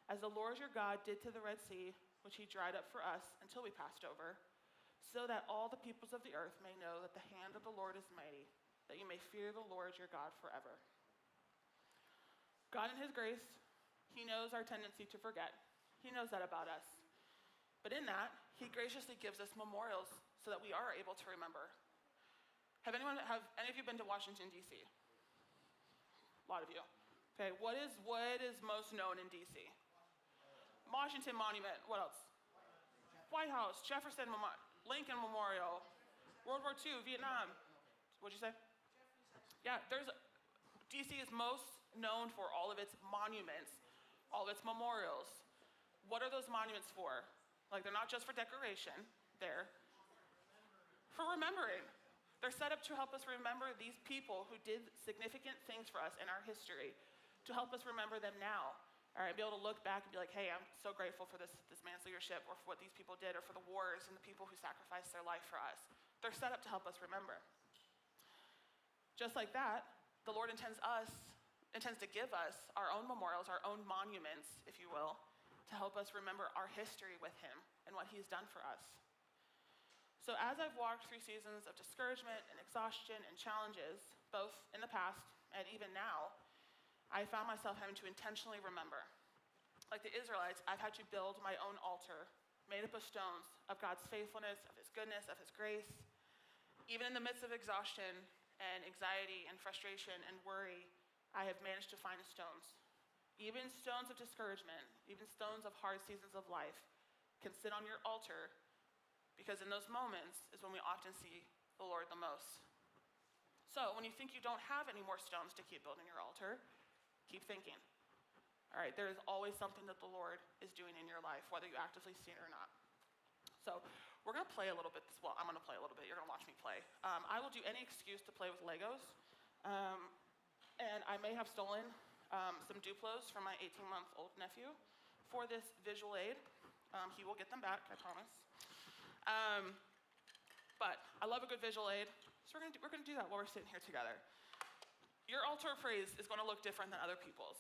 As the Lord your God did to the Red Sea, which he dried up for us until we passed over, so that all the peoples of the earth may know that the hand of the Lord is mighty, that you may fear the Lord your God forever. God in his grace, he knows our tendency to forget. He knows that about us. But in that, he graciously gives us memorials so that we are able to remember. Have any of you been to Washington, D.C.? A lot of you. Okay, what is most known in D.C.? Washington Monument. What else? White House, Jefferson Memorial, Lincoln Memorial, World War II, Vietnam. What'd you say? Yeah, D.C. is most known for all of its monuments, all of its memorials. What are those monuments for? Like, they're not just for decoration, they're for remembering. They're set up to help us remember these people who did significant things for us in our history, to help us remember them now. All right, be able to look back and be like, hey, I'm so grateful for this man's leadership, or for what these people did, or for the wars and the people who sacrificed their life for us. They're set up to help us remember. Just like that, the Lord intends to give us our own memorials, our own monuments, if you will, to help us remember our history with him and what he's done for us. So as I've walked through seasons of discouragement and exhaustion and challenges, both in the past and even now, I found myself having to intentionally remember. Like the Israelites, I've had to build my own altar made up of stones of God's faithfulness, of his goodness, of his grace. Even in the midst of exhaustion and anxiety and frustration and worry, I have managed to find stones. Even stones of discouragement, even stones of hard seasons of life can sit on your altar, because in those moments is when we often see the Lord the most. So when you think you don't have any more stones to keep building your altar, keep thinking. All right, there is always something that the Lord is doing in your life, whether you actively see it or not. So we're going to play a little bit. Well, I'm going to play a little bit. You're going to watch me play. I will do any excuse to play with Legos. And I may have stolen some Duplos from my 18-month-old nephew for this visual aid. He will get them back, I promise. But I love a good visual aid, so we're going to do that while we're sitting here together. Your altar of praise is going to look different than other people's.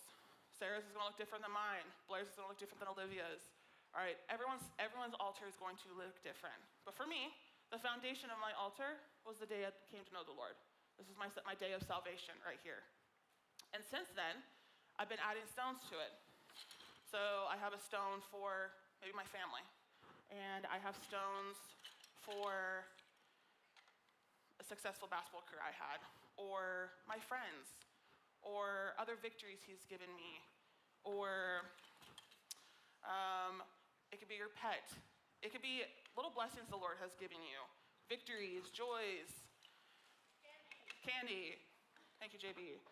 Sarah's is going to look different than mine. Blair's is going to look different than Olivia's. All right, everyone's altar is going to look different. But for me, the foundation of my altar was the day I came to know the Lord. This is my day of salvation right here. And since then, I've been adding stones to it. So I have a stone for maybe my family. And I have stones for a successful basketball career I had, or my friends, or other victories he's given me, or it could be your pet. It could be little blessings the Lord has given you, victories, joys, candy. Thank you, JB.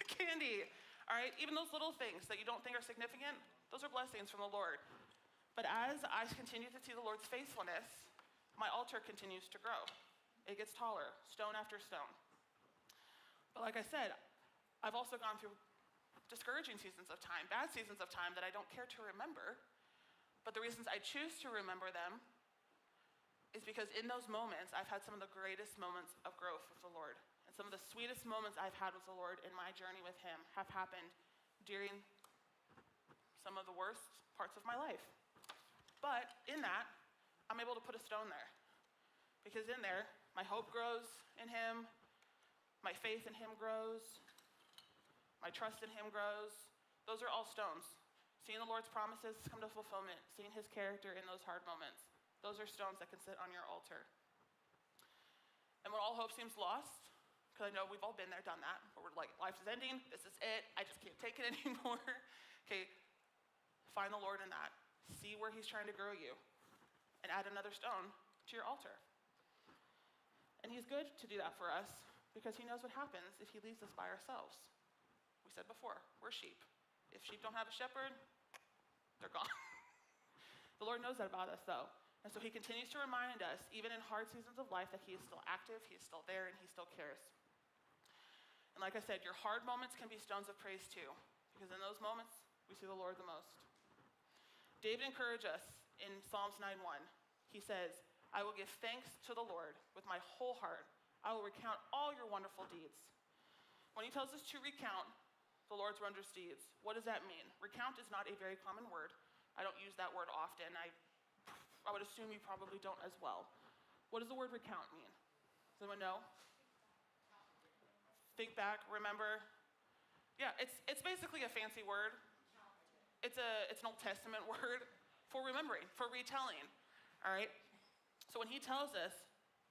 Candy. All right, even those little things that you don't think are significant, those are blessings from the Lord. But as I continue to see the Lord's faithfulness, my altar continues to grow. It gets taller, stone after stone. But like I said, I've also gone through discouraging seasons of time, bad seasons of time that I don't care to remember. But the reasons I choose to remember them is because in those moments, I've had some of the greatest moments of growth with the Lord. And some of the sweetest moments I've had with the Lord in my journey with him have happened during some of the worst parts of my life. But in that, I'm able to put a stone there. Because in there, my hope grows in him, my faith in him grows, my trust in him grows. Those are all stones. Seeing the Lord's promises come to fulfillment, seeing his character in those hard moments. Those are stones that can sit on your altar. And when all hope seems lost, because I know we've all been there, done that, where we're like, life is ending, this is it, I just can't take it anymore. Okay, find the Lord in that. See where he's trying to grow you, and add another stone to your altar. And he's good to do that for us, because he knows what happens if he leaves us by ourselves. We said before, we're sheep. If sheep don't have a shepherd, they're gone. The Lord knows that about us, though. And so he continues to remind us, even in hard seasons of life, that he is still active, he is still there, and he still cares. And like I said, your hard moments can be stones of praise too, because in those moments, we see the Lord the most. David encouraged us in Psalms 9:1. He says, I will give thanks to the Lord with my whole heart. I will recount all your wonderful deeds. When he tells us to recount the Lord's wondrous deeds, what does that mean? Recount is not a very common word. I don't use that word often. I would assume you probably don't as well. What does the word recount mean? Does anyone know? Think back, remember. Yeah, it's basically a fancy word. It's an Old Testament word for remembering, for retelling. All right? So when he tells us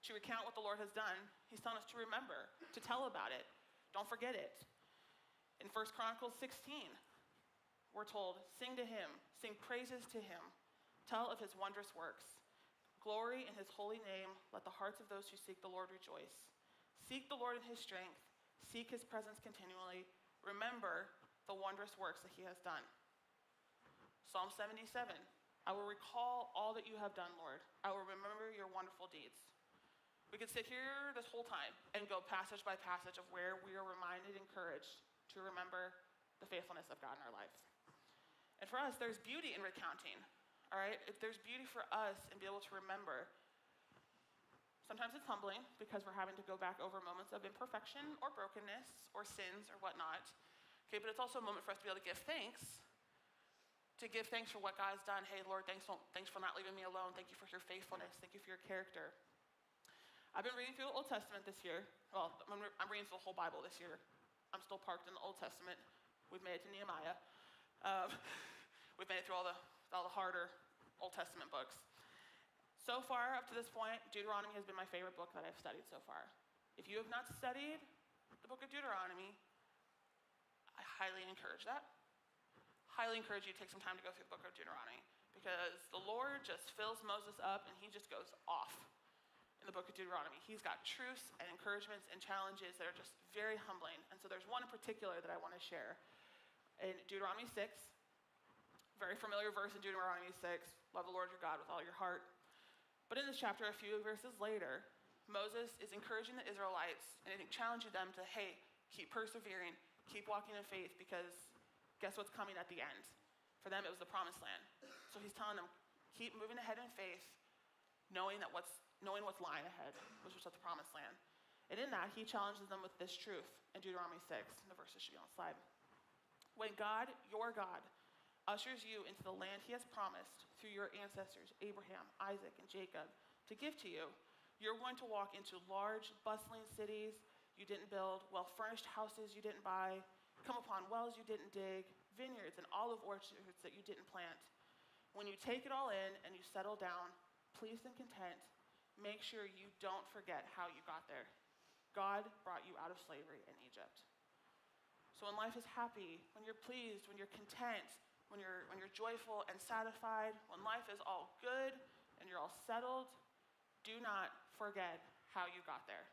to recount what the Lord has done, he's telling us to remember, to tell about it. Don't forget it. In 1 Chronicles 16, we're told, sing to him, sing praises to him, tell of his wondrous works. Glory in his holy name, let the hearts of those who seek the Lord rejoice. Seek the Lord in his strength, seek his presence continually. Remember the wondrous works that he has done. Psalm 77, I will recall all that you have done, Lord. I will remember your wonderful deeds. We could sit here this whole time and go passage by passage of where we are reminded, encouraged to remember the faithfulness of God in our lives. And for us, there's beauty in recounting, all right? There's beauty for us in being able to remember. Sometimes it's humbling because we're having to go back over moments of imperfection or brokenness or sins or whatnot. Okay, but it's also a moment for us to be able to give thanks for what God's done. Hey, Lord, thanks for not leaving me alone. Thank you for your faithfulness. Thank you for your character. I've been reading through the Old Testament this year. Well, I'm reading through the whole Bible this year. I'm still parked in the Old Testament. We've made it to Nehemiah. We've made it through all the harder Old Testament books. So far, up to this point, Deuteronomy has been my favorite book that I've studied so far. If you have not studied the book of Deuteronomy, I highly encourage that. Highly encourage you to take some time to go through the book of Deuteronomy, because the Lord just fills Moses up and he just goes off in the book of Deuteronomy. He's got truths and encouragements and challenges that are just very humbling. And so there's one in particular that I want to share. In Deuteronomy 6, very familiar verse in Deuteronomy 6, love the Lord your God with all your heart. But in this chapter, a few verses later, Moses is encouraging the Israelites and challenging them to, hey, keep persevering, keep walking in faith, because guess what's coming at the end? For them, it was the promised land. So he's telling them, keep moving ahead in faith, knowing what's lying ahead, which was the promised land. And in that, he challenges them with this truth in Deuteronomy 6. And the verses should be on the slide. When God, your God, ushers you into the land he has promised through your ancestors, Abraham, Isaac, and Jacob, to give to you, you're going to walk into large, bustling cities you didn't build, well-furnished houses you didn't buy, come upon wells you didn't dig, vineyards and olive orchards that you didn't plant. When you take it all in and you settle down, pleased and content, make sure you don't forget how you got there. God brought you out of slavery in Egypt. So when life is happy, when you're pleased, when you're content, when you're joyful and satisfied, when life is all good and you're all settled, do not forget how you got there.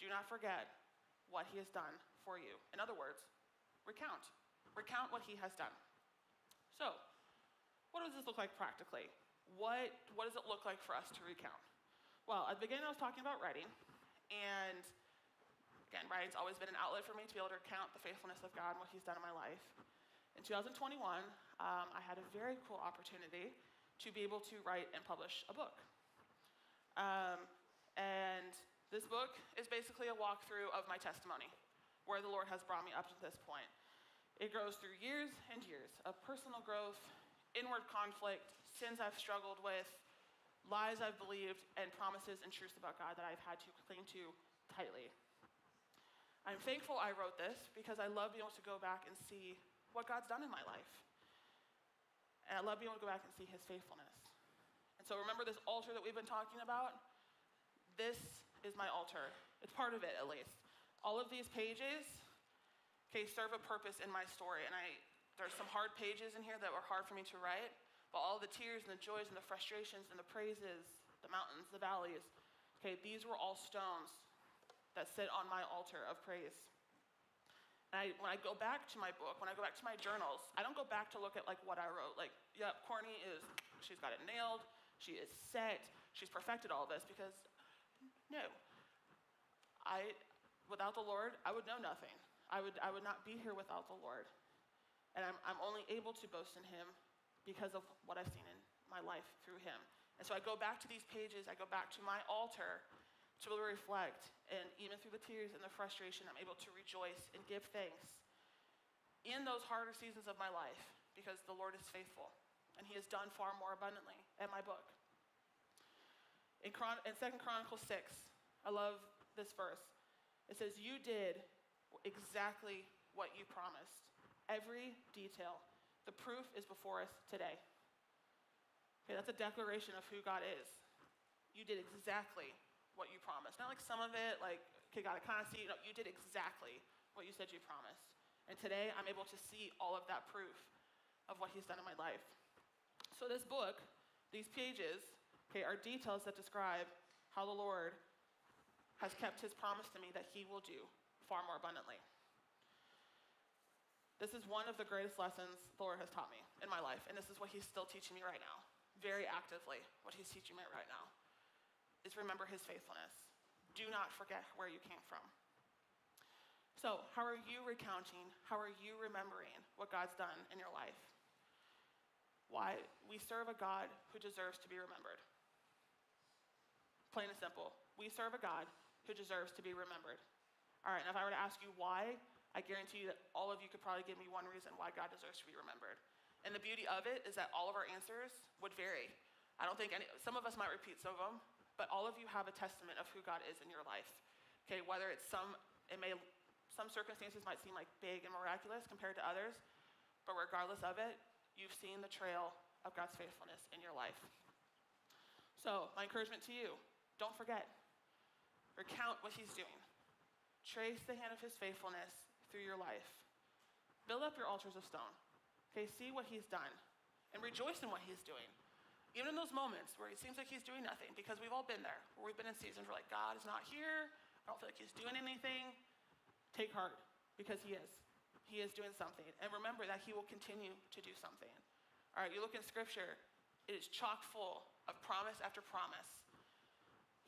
Do not forget what he has done for you. In other words, recount. Recount what he has done. So, what does this look like practically? What does it look like for us to recount? Well, at the beginning I was talking about writing, and again, writing's always been an outlet for me to be able to recount the faithfulness of God and what he's done in my life. In 2021, I had a very cool opportunity to be able to write and publish a book. And this book is basically a walkthrough of my testimony, where the Lord has brought me up to this point. It goes through years and years of personal growth, inward conflict, sins I've struggled with, lies I've believed, and promises and truths about God that I've had to cling to tightly. I'm thankful I wrote this because I love being able to go back and see what God's done in my life. And I love being able to go back and see his faithfulness. And so remember this altar that we've been talking about? This is my altar. It's part of it, at least. All of these pages, serve a purpose in my story. And there's some hard pages in here that were hard for me to write, but all the tears and the joys and the frustrations and the praises, the mountains, the valleys, these were all stones that sit on my altar of praise. And when I go back to my book, when I go back to my journals, I don't go back to look at what I wrote. Courtney is she's got it nailed, she is set, she's perfected all this, because no. Without the Lord, I would know nothing. I would not be here without the Lord. And I'm only able to boast in him because of what I've seen in my life through him. And so I go back to these pages, I go back to my altar to really reflect, and even through the tears and the frustration, I'm able to rejoice and give thanks in those harder seasons of my life, because the Lord is faithful, and he has done far more abundantly in my book. In 2 Chronicles 6, I love this verse. It says, you did exactly what you promised. Every detail. The proof is before us today. Okay, that's a declaration of who God is. You did exactly what you promised. Not like some of it, like, okay, God, I kind of see. No, you did exactly what you said you promised. And today, I'm able to see all of that proof of what he's done in my life. So this book, these pages, okay, are details that describe how the Lord has kept his promise to me that he will do far more abundantly. This is one of the greatest lessons the Lord has taught me in my life, and this is what he's still teaching me right now, very actively. What he's teaching me right now is remember his faithfulness. Do not forget where you came from. So, how are you recounting? How are you remembering what God's done in your life? Why? We serve a God who deserves to be remembered. Plain and simple. We serve a God who deserves to be remembered. All right, and if I were to ask you why, I guarantee you that all of you could probably give me one reason why God deserves to be remembered. And the beauty of it is that all of our answers would vary. I don't think some of us might repeat some of them, but all of you have a testament of who God is in your life. Okay, whether it's some circumstances might seem like big and miraculous compared to others, but regardless of it, you've seen the trail of God's faithfulness in your life. So, my encouragement to you, don't forget. Recount what he's doing. Trace the hand of his faithfulness through your life. Build up your altars of stone. Okay, see what he's done. And rejoice in what he's doing. Even in those moments where it seems like he's doing nothing, because we've all been there, where we've been in seasons where like, God is not here, I don't feel like he's doing anything. Take heart, because he is. He is doing something. And remember that he will continue to do something. All right, you look in scripture, it is chock full of promise after promise.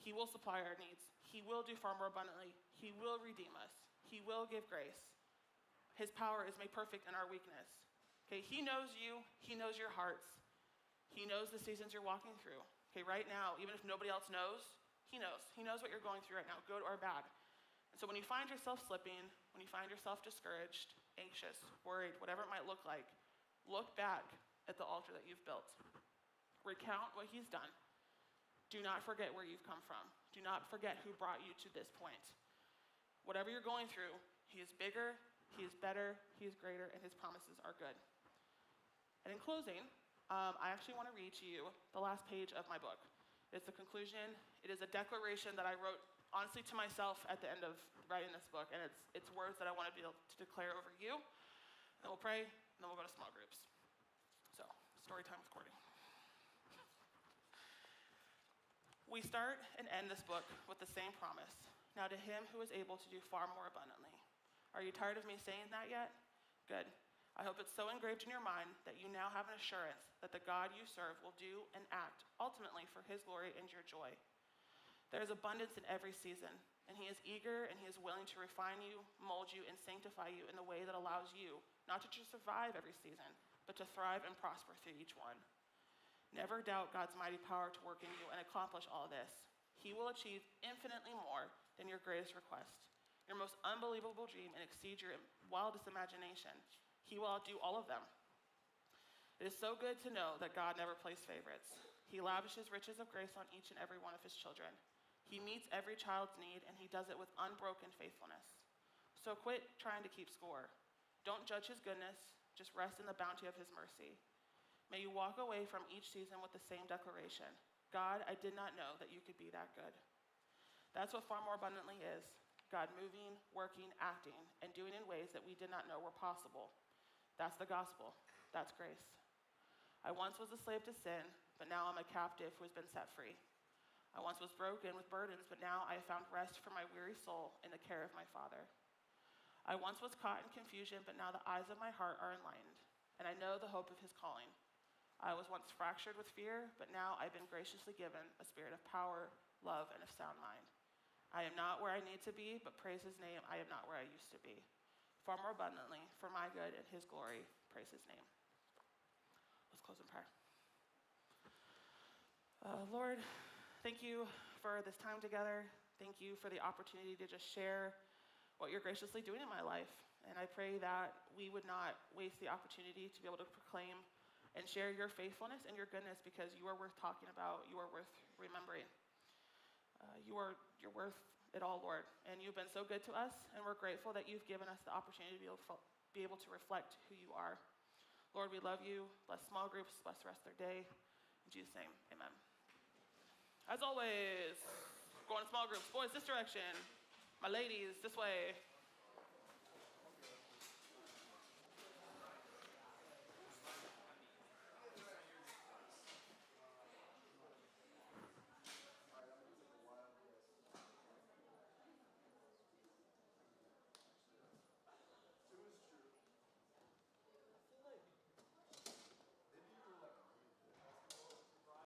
He will supply our needs. He will do far more abundantly. He will redeem us. He will give grace. His power is made perfect in our weakness. Okay, he knows you. He knows your hearts. He knows the seasons you're walking through. Okay, right now, even if nobody else knows, he knows. He knows what you're going through right now, good or bad. And so when you find yourself slipping, when you find yourself discouraged, anxious, worried, whatever it might look like, look back at the altar that you've built. Recount what he's done. Do not forget where you've come from. Do not forget who brought you to this point. Whatever you're going through, he is bigger, he is better, he is greater, and his promises are good. And in closing, I actually want to read to you the last page of my book. It's the conclusion. It is a declaration that I wrote honestly to myself at the end of writing this book, and it's words that I want to be able to declare over you. Then we'll pray, and then we'll go to small groups. So, story time with Courtney. We start and end this book with the same promise. Now to him who is able to do far more abundantly. Are you tired of me saying that yet? Good. I hope it's so engraved in your mind that you now have an assurance that the God you serve will do and act ultimately for his glory and your joy. There is abundance in every season, and he is eager and he is willing to refine you, mold you, and sanctify you in the way that allows you not to just survive every season, but to thrive and prosper through each one. Never doubt God's mighty power to work in you and accomplish all this. He will achieve infinitely more than your greatest request, your most unbelievable dream, and exceed your wildest imagination. He will outdo all of them. It is so good to know that God never plays favorites. He lavishes riches of grace on each and every one of his children. He meets every child's need, and he does it with unbroken faithfulness. So quit trying to keep score. Don't judge his goodness, just rest in the bounty of his mercy. May you walk away from each season with the same declaration. God, I did not know that you could be that good. That's what far more abundantly is. God moving, working, acting, and doing in ways that we did not know were possible. That's the gospel. That's grace. I once was a slave to sin, but now I'm a captive who has been set free. I once was broken with burdens, but now I have found rest for my weary soul in the care of my Father. I once was caught in confusion, but now the eyes of my heart are enlightened, and I know the hope of his calling. I was once fractured with fear, but now I've been graciously given a spirit of power, love, and a sound mind. I am not where I need to be, but praise his name, I am not where I used to be. Far more abundantly, for my good and his glory, praise his name. Let's close in prayer. Lord, thank you for this time together. Thank you for the opportunity to just share what you're graciously doing in my life. And I pray that we would not waste the opportunity to be able to proclaim and share your faithfulness and your goodness, because you are worth talking about. You are worth remembering. You're worth it all, Lord. And you've been so good to us, and we're grateful that you've given us the opportunity to be able to reflect who you are. Lord, we love you. Bless small groups. Bless the rest of their day. In Jesus' name, amen. As always, go in small groups. Boys, this direction. My ladies, this way.